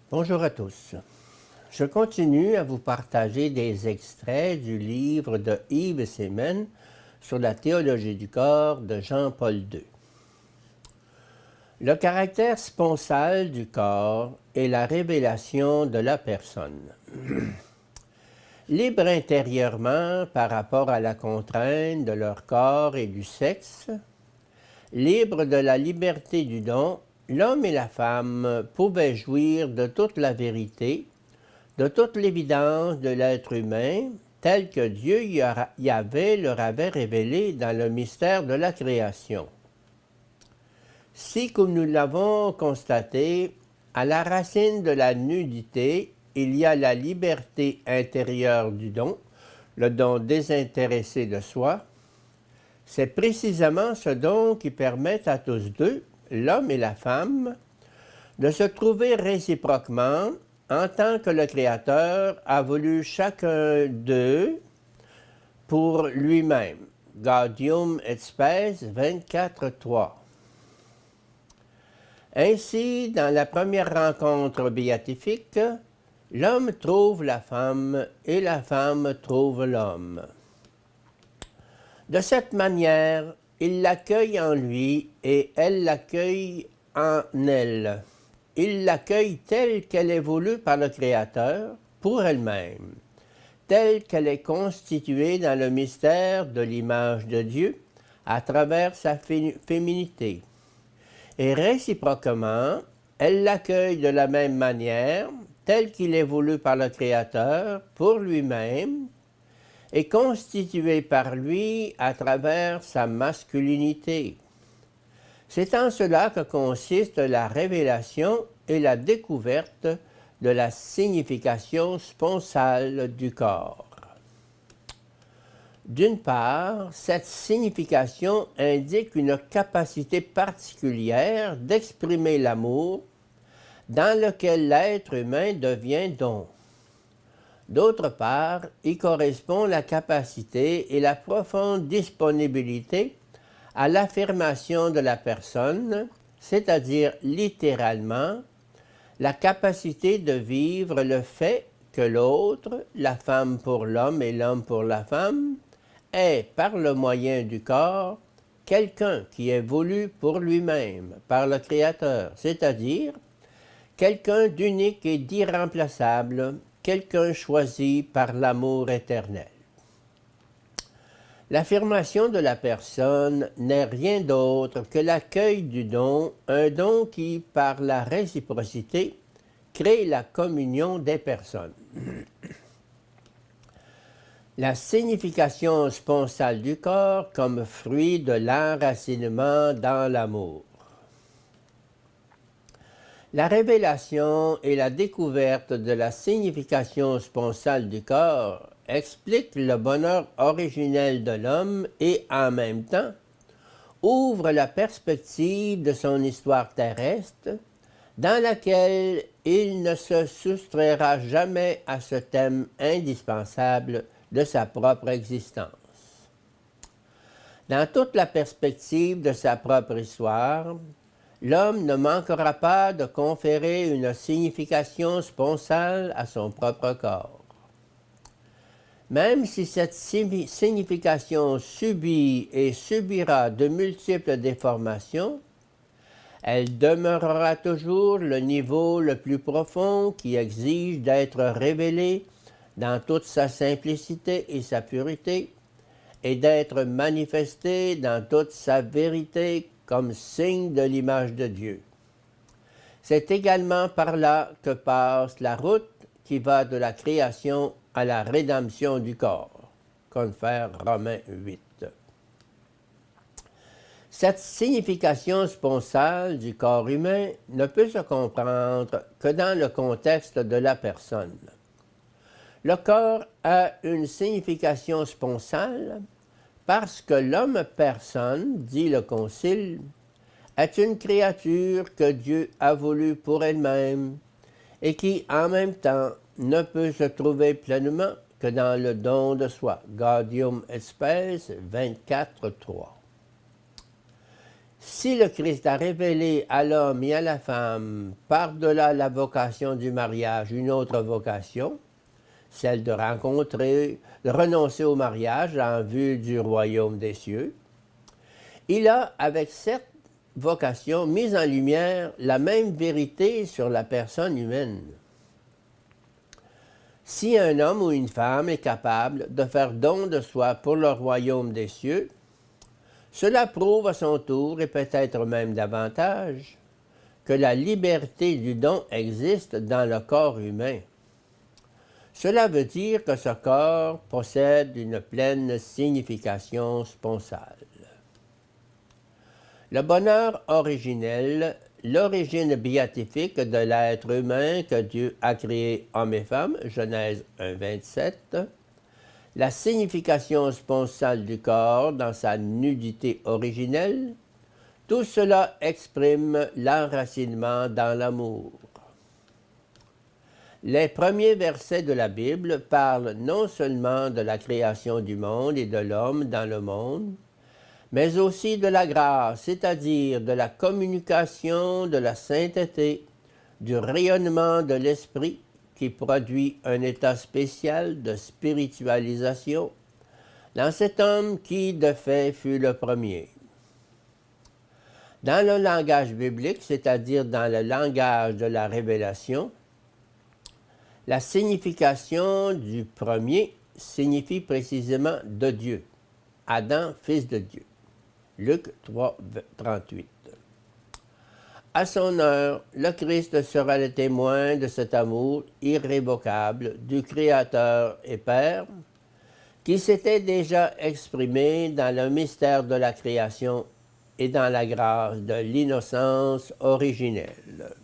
Bonjour à tous. Je continue à vous partager des extraits du livre de Yves Semen sur la théologie du corps de Jean-Paul II. Le caractère sponsal du corps est la révélation de la personne. Libre intérieurement par rapport à la contrainte de leur corps et du sexe, libre de la liberté du don, l'homme et la femme pouvaient jouir de toute la vérité, de toute l'évidence de l'être humain, telle que Dieu leur avait révélé dans le mystère de la création. Si, comme nous l'avons constaté, à la racine de la nudité, il y a la liberté intérieure du don, le don désintéressé de soi, c'est précisément ce don qui permet à tous deux, l'homme et la femme, de se trouver réciproquement en tant que le Créateur a voulu chacun d'eux pour lui-même. Gaudium et Spes 24.3. Ainsi, dans la première rencontre béatifique, l'homme trouve la femme et la femme trouve l'homme. De cette manière, il l'accueille en lui et elle l'accueille en elle. Il l'accueille telle qu'elle est voulue par le Créateur pour elle-même, telle qu'elle est constituée dans le mystère de l'image de Dieu à travers sa féminité. Et réciproquement, elle l'accueille de la même manière, tel qu'il est voulu par le Créateur pour lui-même, et constitué par lui à travers sa masculinité. C'est en cela que consiste la révélation et la découverte de la signification sponsale du corps. D'une part, cette signification indique une capacité particulière d'exprimer l'amour dans lequel l'être humain devient don. D'autre part, y correspond la capacité et la profonde disponibilité à l'affirmation de la personne, c'est-à-dire littéralement la capacité de vivre le fait que l'autre, la femme pour l'homme et l'homme pour la femme, est, par le moyen du corps, quelqu'un qui est voulu pour lui-même, par le Créateur, c'est-à-dire quelqu'un d'unique et d'irremplaçable, quelqu'un choisi par l'amour éternel. L'affirmation de la personne n'est rien d'autre que l'accueil du don, un don qui, par la réciprocité, crée la communion des personnes. La signification sponsale du corps comme fruit de l'enracinement dans l'amour. La révélation et la découverte de la signification sponsale du corps explique le bonheur originel de l'homme et, en même temps, ouvre la perspective de son histoire terrestre, dans laquelle il ne se soustraira jamais à ce thème indispensable de sa propre existence. Dans toute la perspective de sa propre histoire, l'homme ne manquera pas de conférer une signification sponsale à son propre corps. Même si cette signification subit et subira de multiples déformations, elle demeurera toujours le niveau le plus profond qui exige d'être révélé dans toute sa simplicité et sa pureté, et d'être manifestée dans toute sa vérité comme signe de l'image de Dieu. C'est également par là que passe la route qui va de la création à la rédemption du corps, confère Romains 8. Cette signification sponsale du corps humain ne peut se comprendre que dans le contexte de la personne. Le corps a une signification sponsale parce que l'homme-personne, dit le Concile, est une créature que Dieu a voulu pour elle-même et qui, en même temps, ne peut se trouver pleinement que dans le don de soi. Gaudium et Spes 24.3. Si le Christ a révélé à l'homme et à la femme, par-delà la vocation du mariage, une autre vocation, celle de rencontrer, de renoncer au mariage en vue du royaume des cieux, il a, avec cette vocation, mis en lumière la même vérité sur la personne humaine. Si un homme ou une femme est capable de faire don de soi pour le royaume des cieux, cela prouve à son tour, et peut-être même davantage, que la liberté du don existe dans le corps humain. Cela veut dire que ce corps possède une pleine signification sponsale. Le bonheur originel, l'origine béatifique de l'être humain que Dieu a créé homme et femme, Genèse 1, 27, la signification sponsale du corps dans sa nudité originelle, tout cela exprime l'enracinement dans l'amour. Les premiers versets de la Bible parlent non seulement de la création du monde et de l'homme dans le monde, mais aussi de la grâce, c'est-à-dire de la communication de la sainteté, du rayonnement de l'esprit qui produit un état spécial de spiritualisation dans cet homme qui, de fait, fut le premier. Dans le langage biblique, c'est-à-dire dans le langage de la révélation, la signification du premier signifie précisément de Dieu, Adam, fils de Dieu. Luc 3, 38. À son heure, le Christ sera le témoin de cet amour irrévocable du Créateur et Père qui s'était déjà exprimé dans le mystère de la création et dans la grâce de l'innocence originelle.